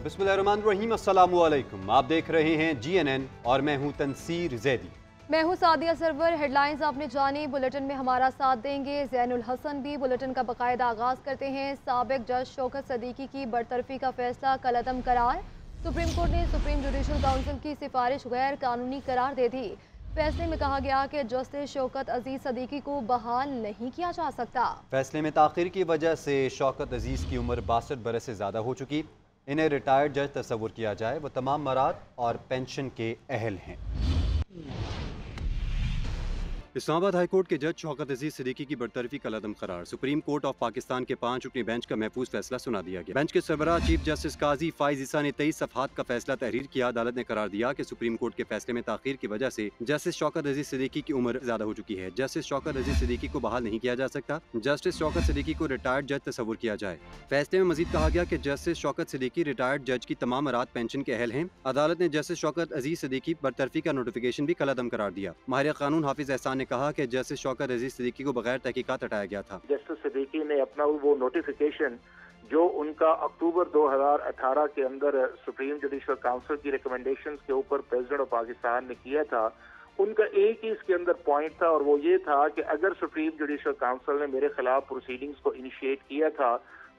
बिस्मिल्लाहिर्रहमानिर्रहीम, अस्सलामु अलैकुम। आप देख रहे हैं GNN और मैं हूं तनसीर जैदी। मैं हूं सादिया सरवर। हेडलाइंस आपने जानी, बुलेटिन में हमारा साथ देंगे ज़ैनुल हसन भी। बुलेटिन का बाकायदा आगाज़ करते हैं। साबिक जज शौकत सदीकी की बरतरफी का फैसला कलअदम करार। सुप्रीम कोर्ट ने सुप्रीम जुडिशल काउंसिल की सिफारिश गैर कानूनी करार दे दी। फैसले में कहा गया कि जस्टिस शौकत अजीज सदीकी को बहाल नहीं किया जा सकता। फैसले में ताख़ीर की वजह से शौकत अजीज़ की उम्र 62 बरस से ज़्यादा हो चुकी। इन्हें रिटायर्ड जज तस्वुर किया जाए। वो तमाम मराद और पेंशन के अहल हैं। इस्लामाबाद हाई कोर्ट के जज शौकत अजीज सिद्दीकी की बरतरफी का कलअदम करार। सुप्रीम कोर्ट ऑफ पाकिस्तान के 5 रुकनी बेंच का महफूज फैसला सुना दिया गया। बेंच के सरबराह चीफ जस्टिस काजी फाइज ईसा ने 23 सफ़हात का फैसला तहरीर किया। अदालत ने करार दिया कि सुप्रीम कोर्ट के फैसले में ताख़ीर की वजह से जस्टिस शौकत अजीज सिद्दीकी की उम्र ज्यादा हो चुकी है। जस्टिस शौकत अजीज सिद्दीकी को बहाल नहीं किया जा सकता। जस्टिस शौकत सिद्दीकी को रिटायर्ड जज तस्वुर किया जाए। फैसले में मजीद कहा गया कि जस्टिस शौकत सिद्दीकी रिटायर्ड जज की तमाम मराद पेंशन के अहल हैं। अदालत ने जस्टिस शौकत अजीज सिद्दीकी बरतरफी का नोटिफिकेशन भी कलअदम करार दिया। माहिर कानून हाफिज एहसान ने कहा कि जस्टिस शौकत अजीज सिद्दीकी को बगैर तहकीकात हटाया गया था। जस्टिस सिद्दीकी ने अपना वो नोटिफिकेशन जो उनका अक्टूबर 2018 के अंदर सुप्रीम जुडिशल काउंसिल की रिकमेंडेशंस के ऊपर प्रेसिडेंट ऑफ पाकिस्तान ने किया था, उनका एक ही इसके अंदर पॉइंट था और वो ये था कि अगर सुप्रीम जुडिशल काउंसिल ने मेरे खिलाफ प्रोसीडिंग्स को इनिशिएट किया था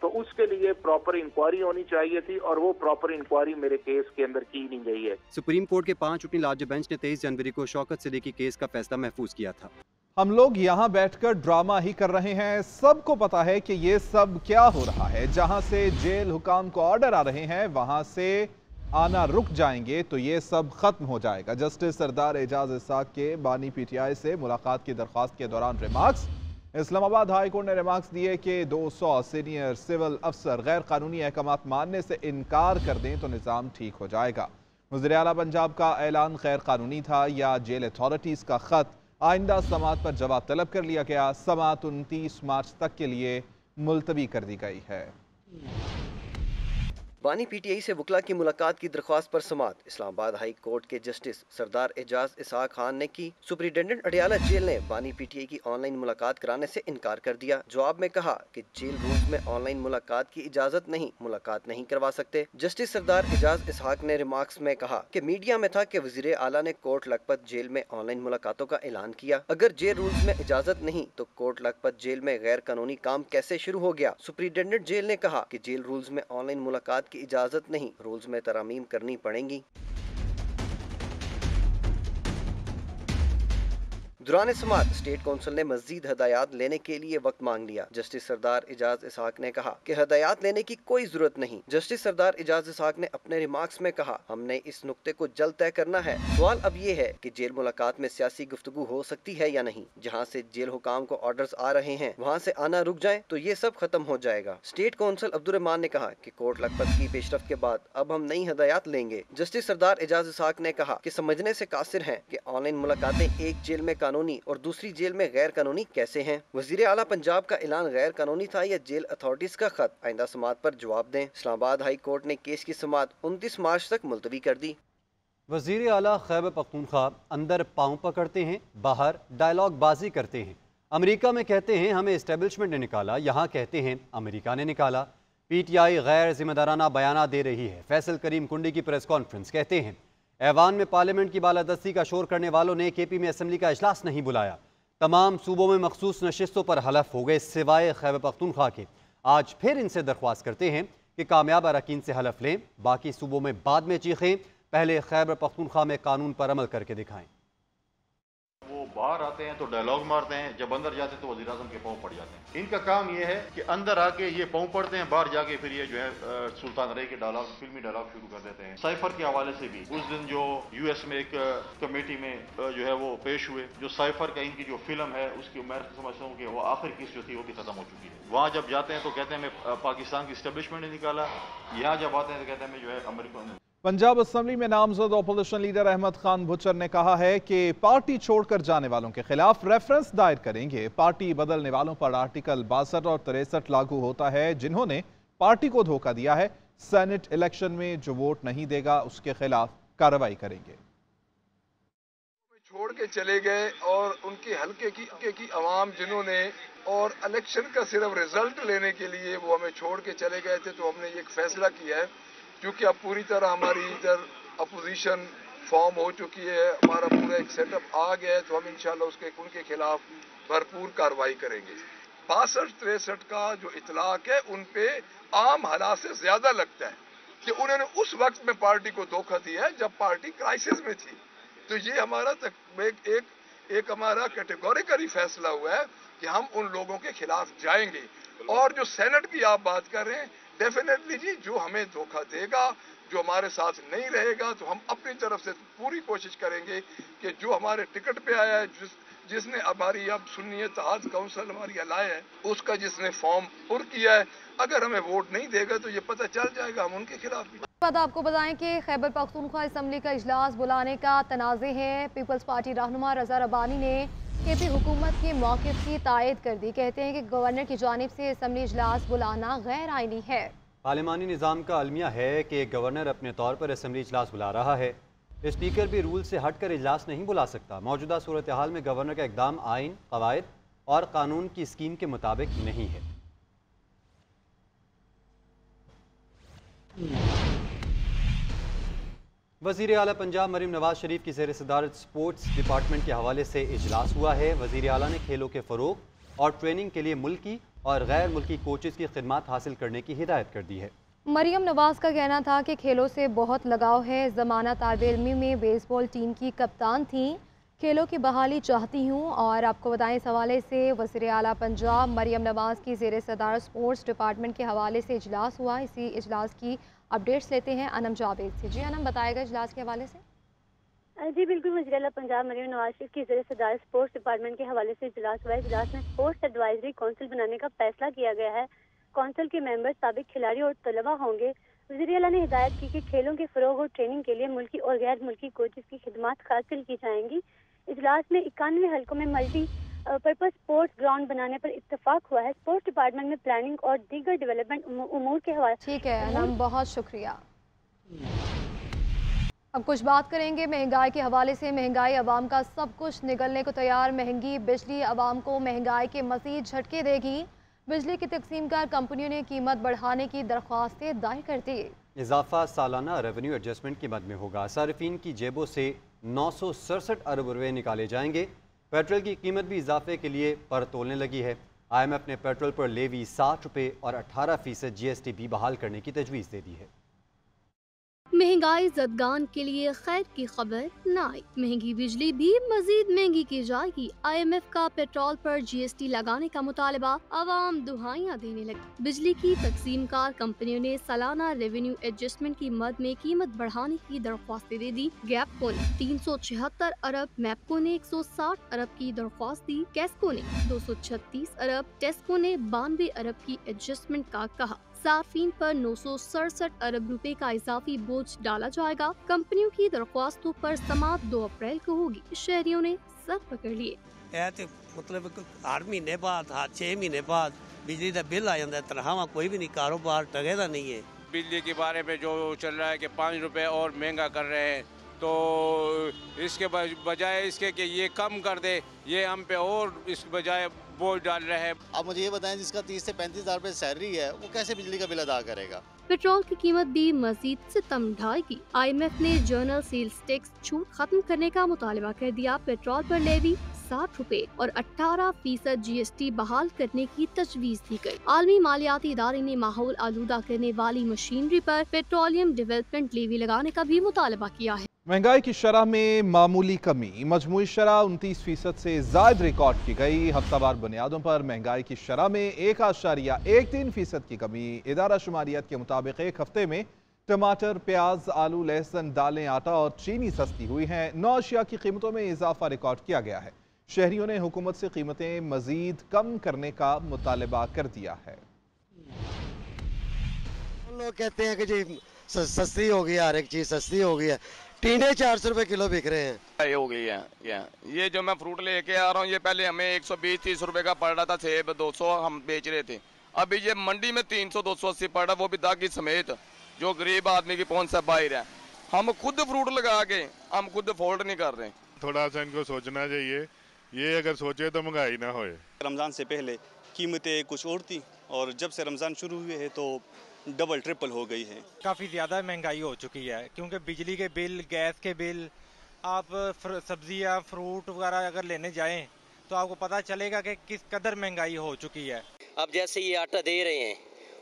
तो उसके लिए प्रॉपर इंक्वायरी होनी चाहिए थी और वो प्रॉपर इंक्वायरी मेरे केस के अंदर की नहीं गई है। सुप्रीम कोर्ट के 5 रुकनी लार्ज बेंच ने 23 जनवरी को शौकत सिद्दीकी केस का फैसला महफूज किया था। हम लोग यहाँ बैठकर ड्रामा ही कर रहे हैं। सबको पता है कि ये सब क्या हो रहा है। जहां से जेल हुकाम को ऑर्डर आ रहे हैं वहां से आना रुक जाएंगे तो ये सब खत्म हो जाएगा। जस्टिस सरदार एजाज इसाक के बानी PTI से मुलाकात की दरख्वास्त के दौरान रिमार्क्स। इस्लामाबाद हाई कोर्ट ने रिमार्क्स दिए कि 200 सीनियर सिविल अफसर गैर कानूनी अहकाम मानने से इनकार कर दें तो निज़ाम ठीक हो जाएगा। वज़ीर आला पंजाब का ऐलान गैर कानूनी था या जेल अथॉरिटीज़ का खत आइंदा समात पर जवाब तलब कर लिया गया। समात 29 मार्च तक के लिए मुलतवी कर दी गई है। बानी PTI से वकला की मुलाकात की दरख्वास्त पर समात। इस्लामाबाद हाई कोर्ट के जस्टिस सरदार एजाज इसाक खान ने की। सुप्रिंटेंडेंट अडियाला जेल ने बानी PTI की ऑनलाइन मुलाकात कराने से इनकार कर दिया। जवाब में कहा कि जेल रूल्स में ऑनलाइन मुलाकात की इजाजत नहीं, मुलाकात नहीं करवा सकते। जस्टिस सरदार एजाज इसाक ने रिमार्क्स में कहा कि मीडिया में था कि वजीर आला ने कोर्ट लखपत जेल में ऑनलाइन मुलाकातों का ऐलान किया। अगर जेल रूल्स में इजाजत नहीं तो कोर्ट लखपत जेल में गैर कानूनी काम कैसे शुरू हो गया। सुप्रिंटेंडेंट जेल ने कहा कि जेल रूल्स में ऑनलाइन मुलाकात की इजाजत नहीं, रूल्स में तरमीम करनी पड़ेंगी। दुरान समात स्टेट काउंसिल ने मजीद हदायत लेने के लिए वक्त मांग लिया। जस्टिस सरदार एजाज इसाक ने कहा कि हदायत लेने की कोई जरूरत नहीं। जस्टिस सरदार एजाज इसाक ने अपने रिमार्क्स में कहा, हमने इस नुक्ते को जल्द तय करना है। सवाल अब ये है कि जेल मुलाकात में सियासी गुफ्तगू हो सकती है या नहीं। जहाँ से जेल हुकाम को ऑर्डर्स आ रहे हैं वहाँ से आना रुक जाए तो ये सब खत्म हो जाएगा। स्टेट काउंसिल अब्दुर्रहमान ने कहा कि कोर्ट लखपत की पेशरफ के बाद अब हम नई हदायत लेंगे। जस्टिस सरदार एजाज इसाक ने कहा कि समझने से कासिर हैं कि ऑनलाइन मुलाकातें एक जेल में कानूनी और दूसरी जेल में गैर कानूनी कैसे हैं। वजीर आला पंजाब का ऐलान गैर कानूनी था या जेल अथॉरिटीज का खत, आइंदा समात पर जवाब दें। इस्लामाबाद हाई कोर्ट ने केस की समात 29 मार्च तक मुलतवी कर दी। वजीर आला खैबर पख्तूनख्वा अंदर पाँव पकड़ते हैं, बाहर डायलॉग बाजी करते हैं। अमेरिका में कहते हैं हमें इस्टेब्लिशमेंट ने निकाला, यहाँ कहते हैं अमेरिका ने निकाला। PTI गैर जिम्मेदाराना बयाना दे रही है। फैसल करीम कुंडी की प्रेस कॉन्फ्रेंस। कहते हैं ऐवान में पार्लियामेंट की बालादस्ती का शोर करने वालों ने KP में असम्बली का इजलास नहीं बुलाया। तमाम सूबों में मखसूस नशिस्तों पर हलफ हो गए सिवाय खैबर पख्तूनख्वा के। आज फिर इनसे दरख्वास्त करते हैं कि कामयाब अरकान से हलफ लें, बाकी सूबों में बाद में चीखें, पहले खैबर पख्तूनख्वा में कानून पर अमल करके दिखाएं। वो बाहर आते हैं तो डायलॉग मारते हैं, जब अंदर जाते हैं तो वज़ीर आज़म के पाँव पड़ जाते हैं। इनका काम ये है कि अंदर आके ये पाँव पड़ते हैं, बाहर जाके फिर ये जो है सुल्तान रही के डायलॉग, फिल्मी डायलॉग शुरू कर देते हैं। साइफर के हवाले से भी उस दिन जो US में एक कमेटी में जो है वो पेश हुए, जो साइफर का इनकी जो फिल्म है उसकी मैं समझता हूँ कि वो आखिर किस्त जो थी वो भी खत्म हो चुकी है। वहाँ जब जाते हैं तो कहते हैं मैं पाकिस्तान की इस्टेब्लिशमेंट ने निकाला, यहाँ जब आते हैं तो कहते हैं मैं जो है अमेरिका ने। पंजाब असम्बली में नामजद अपोजिशन लीडर अहमद खान बुचर ने कहा है कि पार्टी छोड़कर जाने वालों के खिलाफ रेफरेंस दायर करेंगे। पार्टी बदलने वालों पर आर्टिकल 62 और 63 लागू होता है। जिन्होंने पार्टी को धोखा दिया है, सेनेट इलेक्शन में जो वोट नहीं देगा उसके खिलाफ कार्रवाई करेंगे। छोड़ के चले गए और उनके हल्के की आवाम जिन्होंने और इलेक्शन का सिर्फ रिजल्ट लेने के लिए वो हमें छोड़ के चले गए थे, तो हमने एक फैसला किया है क्योंकि अब पूरी तरह हमारी इधर अपोजिशन फॉर्म हो चुकी है, हमारा पूरा एक सेटअप आ गया है, तो हम इंशाल्लाह उनके खिलाफ भरपूर कार्रवाई करेंगे। 62-63 का जो इतलाक है उन पे आम हालात से ज्यादा लगता है कि उन्होंने उस वक्त में पार्टी को धोखा दिया है जब पार्टी क्राइसिस में थी। तो ये हमारा एक हमारा कैटेगोरिकली फैसला हुआ है कि हम उन लोगों के खिलाफ जाएंगे। और जो सेनेट की आप बात कर रहे हैं, डेफिनेटली जी जो हमें धोखा देगा, जो हमारे साथ नहीं रहेगा, तो हम अपनी तरफ से पूरी कोशिश करेंगे कि जो हमारे टिकट पे आया है, जिसने हमारी अब सुन्नी इत्तेहाद काउंसिल हमारी अलाय है, उसका जिसने फॉर्म पुर किया है, अगर हमें वोट नहीं देगा तो ये पता चल जाएगा हम उनके खिलाफ भी। बाद आपको बताएं कि खैबर पख्तूनख्वा असम्बली का इजलास बुलाने का तनाज़े है। पीपल्स पार्टी रहनुमा रजा रब्बानी ने KP हुकूमत के मौक़िफ़ की तायद कर दी। कहते हैं कि गवर्नर की जानिब से असम्बली इजलास बुलाना गैर आइनी है। पार्लिमानी निज़ाम का अलमिया है कि गवर्नर अपने तौर पर असम्बली इजलास बुला रहा है। स्पीकर भी रूल से हट कर इजलास नहीं बुला सकता। मौजूदा सूरत हाल में गवर्नर का इकदाम आइन, कवायद और कानून की स्कीम के मुताबिक नहीं है। वज़ीर आला पंजाब मरीम नवाज शरीफ की ज़ेर सदारत स्पोर्ट्स डिपार्टमेंट के हवाले से इजलास हुआ है। वज़ीर आला ने खेलों के फ़रोग़ और ट्रेनिंग के लिए मुल्की और गैर मुल्की कोचेज़ की खिदमत हासिल करने की हिदायत कर दी है। मरियम नवाज का कहना था कि खेलों से बहुत लगाव है। ज़माना तालिब इल्मी में बेसबॉल टीम की कप्तान थी। खेलों की बहाली चाहती हूँ। और आपको बताएं, इस हवाले से वज़ीर आला पंजाब मरियम नवाज की ज़ेर सदारत स्पोर्ट्स डिपार्टमेंट के हवाले से इजलास हुआ। इसी इजलास की अपडेट्स लेते हैं अनम जावेद से। जी अनम, बताएगा इजलास के हवाले से। जी बिल्कुल, वज़ीर आला पंजाब मरीम नवाज शरीफ की ज़ेर सदारत स्पोर्ट्स डिपार्टमेंट के हवाले से इजलास हुआ है। इजलास में स्पोर्ट्स एडवाइजरी काउंसिल बनाने का फैसला किया गया है। काउंसिल के मेंबर साबिक खिलाड़ी और तलबा होंगे। वज़ीर आला ने हिदायत की कि खेलों के फ़रोग़ और ट्रेनिंग के लिए मुल्की और गैर मुल्की कोचेज़ की खिदमत हासिल की जाएंगी। इजलास में 91 हल्कों में मल्टी पर्पज स्पोर्ट्स ग्राउंड बनाने पर इत्तफाक हुआ है। स्पोर्ट्स डिपार्टमेंट में प्लानिंग और दीगर डेवलपमेंट उमूर के हवाले। ठीक है अनम, बहुत शुक्रिया। अब कुछ बात करेंगे महंगाई के हवाले से। महंगाई अवाम का सब कुछ निगलने को तैयार। महंगी बिजली अवाम को महंगाई के मज़ीद झटके देगी। बिजली की तकसीमकार कंपनियों ने कीमत बढ़ाने की दरख्वास्तें दायर कर दी। इजाफा सालाना रेवेन्यू एडजस्टमेंट की मद में होगा। सारिफीन की जेबों से 967 अरब रुपये निकाले जाएंगे। पेट्रोल की कीमत भी इजाफे के लिए पर तोलने लगी है। IMF ने पेट्रोल पर लेवी 60 रुपये और 18% GST भी बहाल करने की तजवीज़ दे दी है। महंगाई ज़दगान के लिए खैर की खबर न आई। महंगी बिजली भी मजीद महंगी की जाएगी। IMF का पेट्रोल पर GST लगाने का मुतालबा आवाम दुहाइयां देने लगी। बिजली की तकसीमकार कंपनियों ने सालाना रेवेन्यू एडजस्टमेंट की मद में कीमत बढ़ाने की दरख्वास्त दे दी। गैपको ने 376 अरब, मैपको ने 160 अरब की दरख्वास्त दी। कैस्को ने 236 अरब, टेस्को ने 92 अरब की एडजस्टमेंट का कहा। सार्फिन पर 967 अरब रुपए का इजाफी बोझ डाला जाएगा। कंपनियों की दरख्वास्तों पर समाअत 2 अप्रैल को होगी। शहरियों ने सर पकड़ लिए। मतलब हर महीने बाद, 6 महीने बाद बिजली का बिल आ जाता है। तनख्वाह कोई भी नहीं, कारोबार टगेदा नहीं है। बिजली के बारे में जो चल रहा है कि 5 रुपए और महंगा कर रहे हैं, तो इसके बजाय इसके कि ये कम कर दे, ये हम पे और इसके बजाय बोझ डाल रहे हैं। अब मुझे ये बताएं, जिसका 30 से 35 हज़ार रुपए सैलरी है, वो कैसे बिजली का बिल अदा करेगा? पेट्रोल की कीमत भी मजीद सितम ढाएगी। IMF ने जर्नल सेल्स टैक्स छूट खत्म करने का मुतालबा कर दिया। पेट्रोल पर लेवी 60 रुपए और 18% GST बहाल करने की तजवीज़ दी गई। आलमी मालियाती इदारे ने माहौल आलूदा करने वाली मशीनरी पर पेट्रोलियम डेवलपमेंट लेवी लगाने का भी मुतालबा किया है। महंगाई की शरह में मामूली कमी। मजमूई शरह 29% से ज़ायद रिकॉर्ड की गई। हफ्तावार बुनियादों पर महंगाई की शरह में 1.13% की कमी। इदारा शुमारियत के मुताबिक एक हफ्ते में टमाटर, प्याज, आलू, लहसुन, दालें, आटा और चीनी सस्ती हुई हैं। 9 अशिया की कीमतों में इजाफा रिकॉर्ड किया गया है। शहरियों ने हुकूमत से कीमतें मजीद कम करने का मुतालबा कर दिया है। लोग कहते हैं कि जी सस्ती हो गई, हर एक चीज सस्ती हो गई है। टींडे 400 रुपए किलो बिक रहे हैं। ये हो गई है। ये जो मैं फ्रूट लेके आ रहा हूँ, ये पहले हमें 120-30 रुपए का पड़ रहा था। सेब 200 हम बेच रहे थे। अभी ये मंडी में 300-280 पड़ रहा, वो भी दागी समेत, जो गरीब आदमी की पहुंच से बाहर है। हम खुद फ्रूट लगा के हम खुद अफोर्ड नहीं कर रहे। थोड़ा सा इनको सोचना चाहिए, ये अगर सोचे तो महंगाई ना होए। रमज़ान से पहले कीमतें कुछ और थी, और जब से रमज़ान शुरू हुए हैं तो डबल ट्रिपल हो गई है। काफ़ी ज़्यादा महंगाई हो चुकी है क्योंकि बिजली के बिल, गैस के बिल, आप सब्जियां, फ्रूट वगैरह अगर लेने जाएं तो आपको पता चलेगा कि किस कदर महंगाई हो चुकी है। अब जैसे ये आटा दे रहे हैं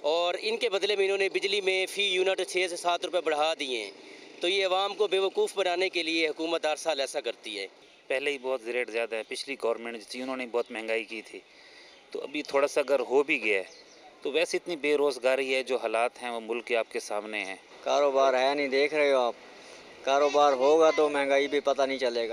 और इनके बदले में इन्होंने बिजली में फ़ी यूनिट 6 से 7 रुपए बढ़ा दिए हैं, तो ये अवाम को बेवकूफ़ बनाने के लिए हुकूमत हर साल ऐसा करती है। पहले ही बहुत रेट ज़्यादा है, पिछली गवर्नमेंट थी उन्होंने बहुत महंगाई की थी, तो अभी थोड़ा सा अगर हो भी गया है तो वैसे इतनी बेरोज़गारी है, जो हालात हैं वो मुल्क के आपके सामने हैं। कारोबार है नहीं, देख रहे हो आप, कारोबार होगा तो महंगाई भी पता नहीं चलेगा।